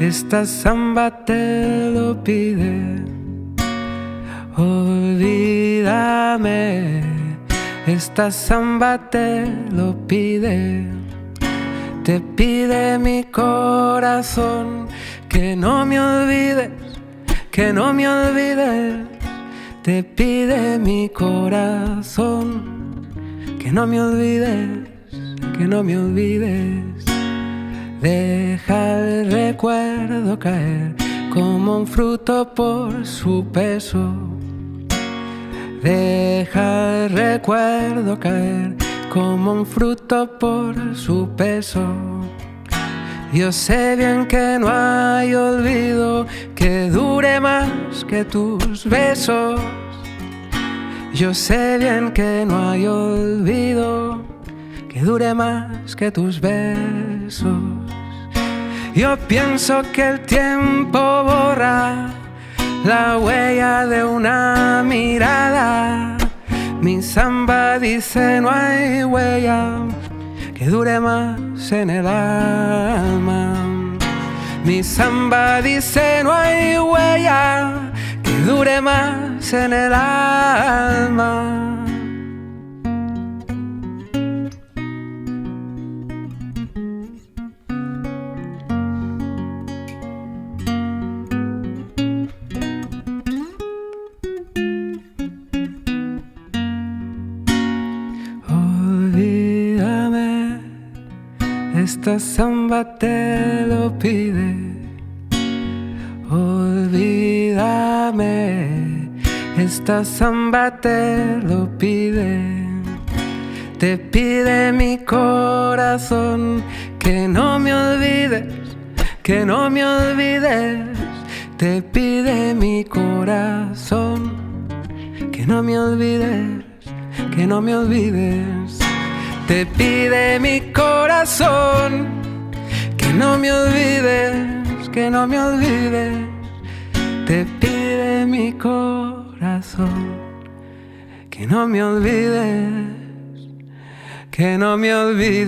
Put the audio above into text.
esta samba te lo pide. Olvídame, esta samba te lo pide. Te pide mi corazón que no me olvides, que no me olvides. Te pide mi corazón que no me olvides, que no me olvides. Deja el recuerdo caer como un fruto por su peso. Deja el recuerdo caer como un fruto por su peso. Yo sé bien que no hay olvido que dure más que tus besos. Yo sé bien que no hay olvido que dure más que tus besos. Yo pienso que el tiempo borra la huella de una mirada. Mi samba dice no hay huella que dure más en el alma. Mi samba dice no hay huella que dure más en el alma. Olvídame, esta samba te lo pide. Olvídame, esta samba te lo pide. Te pide mi corazón que no me olvides, que no me olvides. Te pide mi corazón que no me olvides, que no me olvides. Te pide mi corazón que no me olvides, que no me olvides. Te pide mi corazón que no me olvides, que no me olvides.